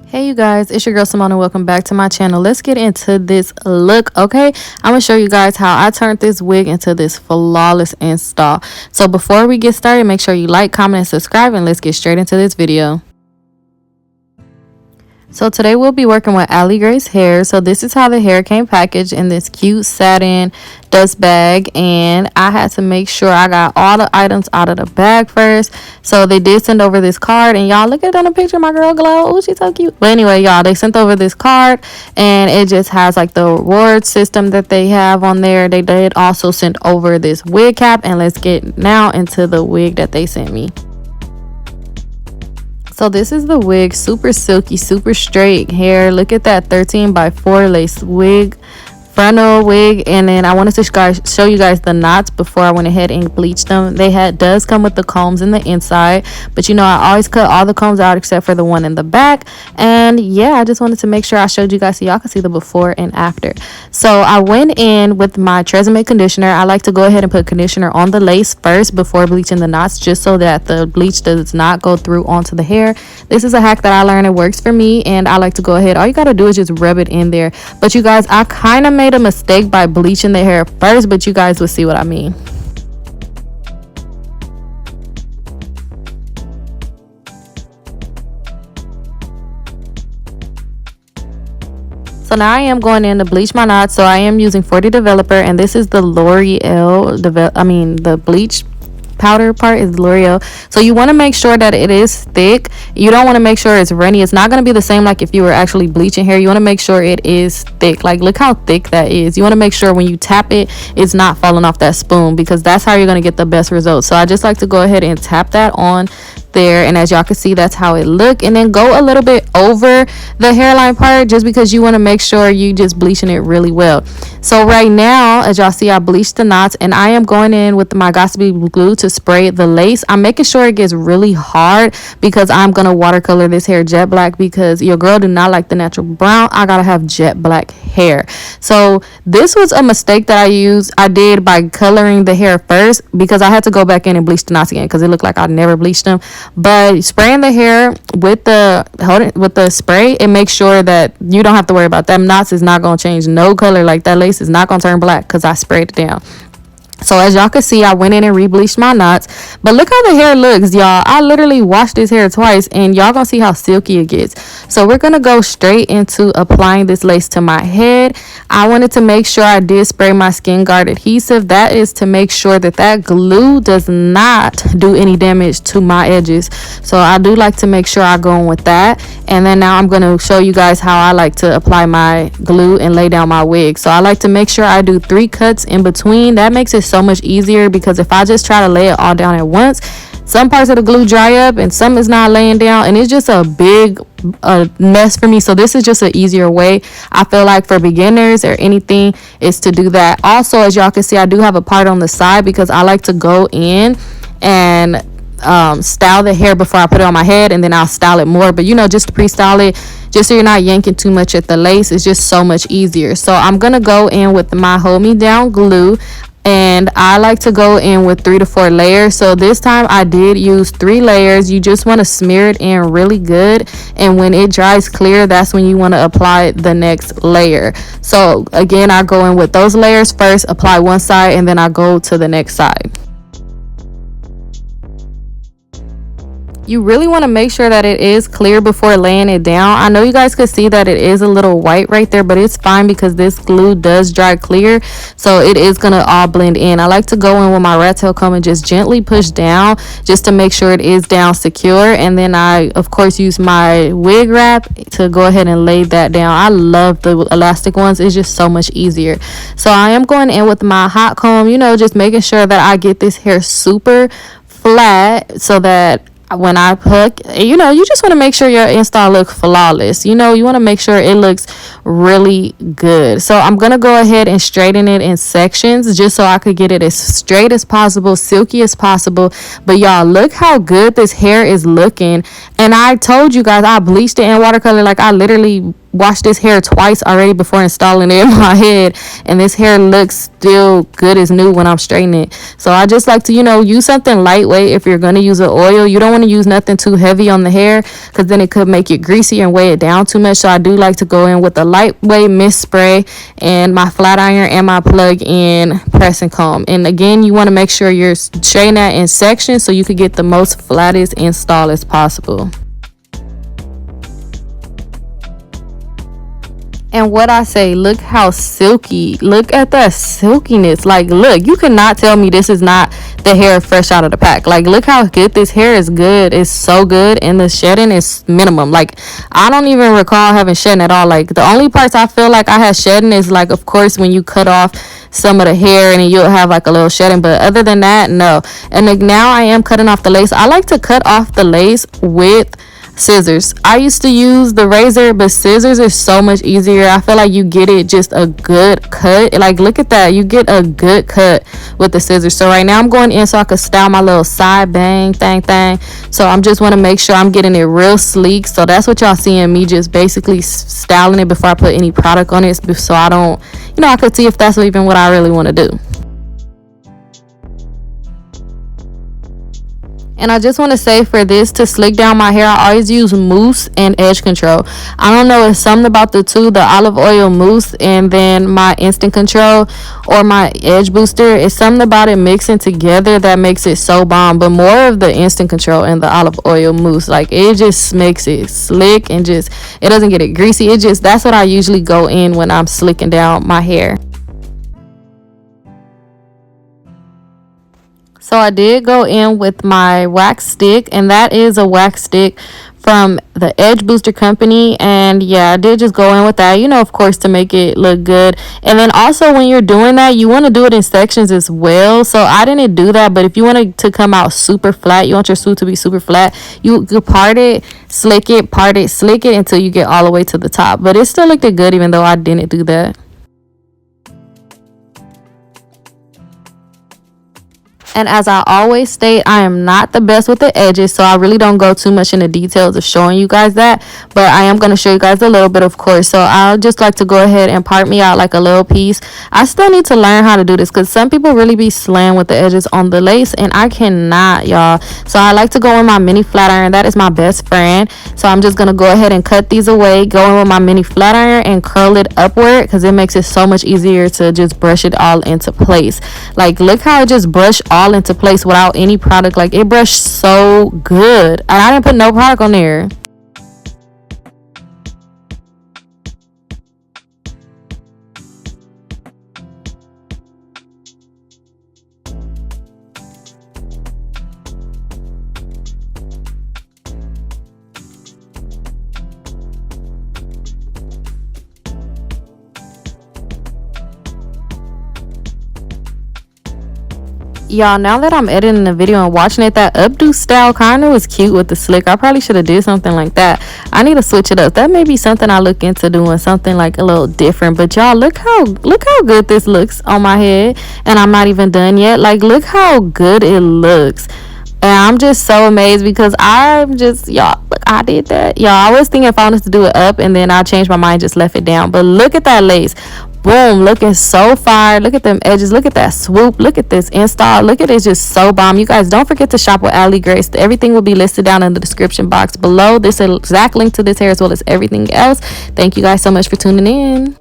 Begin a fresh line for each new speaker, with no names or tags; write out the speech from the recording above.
Hey you guys, it's your girl Symone and welcome back to my channel. Let's get into this look, okay? I'm gonna show you guys how I turned this wig into this flawless install. So before we get started, make sure you like, comment, and subscribe, and let's get straight into this video. So today we'll be working with Ali Gray's hair. So this is how the hair came packaged in this cute satin dust bag, and I had to make sure I got all the items out of the bag first. So they did send over this card, and y'all look at it on the picture, my girl glow. Oh, she's so cute. But anyway, y'all, they sent over this card, and it just has like the reward system that they have on there. They did also send over this wig cap, and let's get now into the wig that they sent me. So this is the wig, super silky, super straight hair. Look at that 13x4 lace wig, frontal wig. And then I wanted to show you guys the knots before I went ahead and bleached them. Does come with the combs in the inside, but you know I always cut all the combs out except for the one in the back. And yeah, I just wanted to make sure I showed you guys so y'all can see the before and after. So I went in with my Tresemme conditioner. I like to go ahead and put conditioner on the lace first before bleaching the knots, just so that the bleach does not go through onto the hair. This is a hack that I learned. It works for me, and I like to go ahead, all you gotta do is just rub it in there. But you guys, I kind of made a mistake by bleaching the hair first, but you guys will see what I mean. So now I am going in to bleach my knots. So I am using 40 Developer, and this is the L'Oreal the bleach powder part is L'Oreal. So you want to make sure that it is thick. You don't want to make sure it's runny. It's not going to be the same like if you were actually bleaching hair. You want to make sure it is thick. Like, look how thick that is. You want to make sure when you tap it, it's not falling off that spoon, because that's how you're going to get the best results. So I just like to go ahead and tap that on there, and as y'all can see, that's how it look. And then go a little bit over the hairline part, just because you want to make sure you just bleaching it really well. So right now, as y'all see, I bleached the knots, and I am going in with my Gossipy glue to spray the lace. I'm making sure it gets really hard because I'm gonna watercolor this hair jet black, because your girl do not like the natural brown. I gotta have jet black hair. So this was a mistake that I did by coloring the hair first, because I had to go back in and bleach the knots again because it looked like I never bleached them. But spraying the hair with the spray, it makes sure that you don't have to worry about them knots. Is not going to change no color. Like, that lace is not going to turn black because I sprayed it down. So as y'all can see, I went in and re-bleached my knots. But look how the hair looks, y'all. I literally washed this hair twice, and y'all gonna see how silky it gets. So we're gonna go straight into applying this lace to my head. I wanted to make sure I did spray my Skin Guard adhesive. That is to make sure that that glue does not do any damage to my edges. So I do like to make sure I go in with that. And then now I'm gonna show you guys how I like to apply my glue and lay down my wig. So I like to make sure I do 3 cuts in between. That makes it so much easier, because if I just try to lay it all down at once, some parts of the glue dry up and some is not laying down, and it's just a big mess for me. So this is just an easier way, I feel like, for beginners or anything, is to do that. Also, as y'all can see, I do have a part on the side because I like to go in and style the hair before I put it on my head, and then I'll style it more. But you know, just to pre-style it, just so you're not yanking too much at the lace, it's just so much easier. So I'm gonna go in with my Hold Me Down glue, and I like to go in with 3 to 4 layers. So this time I did use 3 layers. You just want to smear it in really good, and when it dries clear, that's when you want to apply the next layer. So again, I go in with those layers first, apply one side, and then I go to the next side. You really want to make sure that it is clear before laying it down. I know you guys could see that it is a little white right there, but it's fine because this glue does dry clear, so it is going to all blend in. I like to go in with my rat tail comb and just gently push down, just to make sure it is down secure. And then I, of course, use my wig wrap to go ahead and lay that down. I love the elastic ones. It's just so much easier. So I am going in with my hot comb, you know, just making sure that I get this hair super flat, so that when I hook, you know, you just want to make sure your install looks flawless. You know, you want to make sure it looks really good. So I'm gonna go ahead and straighten it in sections, just so I could get it as straight as possible, silky as possible. But y'all, look how good this hair is looking. And I told you guys I bleached it in watercolor. Like, I literally washed this hair twice already before installing it in my head, and this hair looks still good as new when I'm straightening it. So I just like to, you know, use something lightweight. If you're going to use an oil, you don't want to use nothing too heavy on the hair, because then it could make it greasy and weigh it down too much. So I do like to go in with a lightweight mist spray and my flat iron and my plug-in pressing comb. And again, you want to make sure you're straightening that in sections so you could get the most flattest install as possible. And what I say, look how silky. Look at that silkiness. Like, look, you cannot tell me this is not the hair fresh out of the pack. Like, look how good this hair is. Good. It's so good. And the shedding is minimum. Like, I don't even recall having shedding at all. Like, the only parts I feel like I had shedding is, like, of course, when you cut off some of the hair and you'll have like a little shedding. But other than that, no. And like, now I am cutting off the lace. I like to cut off the lace with scissors. I used to use the razor, but scissors is so much easier. I feel like you get it just a good cut. Like, look at that, you get a good cut with the scissors. So right now I'm going in so I could style my little side bang thing. So I'm just want to make sure I'm getting it real sleek. So that's what y'all seeing me just basically styling it before I put any product on it, so I don't, you know, I could see if that's even what I really want to do. And I just want to say, for this to slick down my hair, I always use mousse and edge control. I don't know, it's something about the two, the olive oil mousse and then my instant control or my edge booster. It's something about it mixing together that makes it so bomb. But more of the instant control and the olive oil mousse, like, it just makes it slick and just, it doesn't get it greasy. It just, that's what I usually go in when I'm slicking down my hair. So I did go in with my wax stick, and that is a wax stick from the Edge Booster company. And yeah, I did just go in with that, you know, of course, to make it look good. And then also, when you're doing that, you want to do it in sections as well. So I didn't do that, but if you want it to come out super flat, you want your swoop to be super flat, you part it, slick it, part it, slick it until you get all the way to the top. But it still looked good even though I didn't do that. And as I always state, I am not the best with the edges, so I really don't go too much into details of showing you guys that. But I am going to show you guys a little bit, of course. So I'll just like to go ahead and part me out like a little piece. I still need to learn how to do this, because some people really be slaying with the edges on the lace, and I cannot, y'all. So I like to go in my mini flat iron. That is my best friend. So I'm just going to go ahead and cut these away, go in with my mini flat iron and curl it upward, because it makes it so much easier to just brush it all into place. Like, look how it just brushed all into place without any product. Like, it brushed so good, and I didn't put no product on there. Y'all, now that I'm editing the video and watching it, that updo style kind of was cute with the slick. I probably should have did something like that. I need to switch it up. That may be something I look into doing, something like a little different. But y'all, look how good this looks on my head, and I'm not even done yet. Like, look how good it looks. And I'm just so amazed, because I'm just, y'all, look, I did that. Y'all, I was thinking if I wanted to do it up, and then I changed my mind, just left it down. But look at that lace. Boom, looking so fire. Look at them edges. Look at that swoop. Look at this install. Look at it, just so bomb. You guys, don't forget to shop with Ali Grace. Everything will be listed down in the description box below. This exact link to this hair, as well as everything else. Thank you guys so much for tuning in.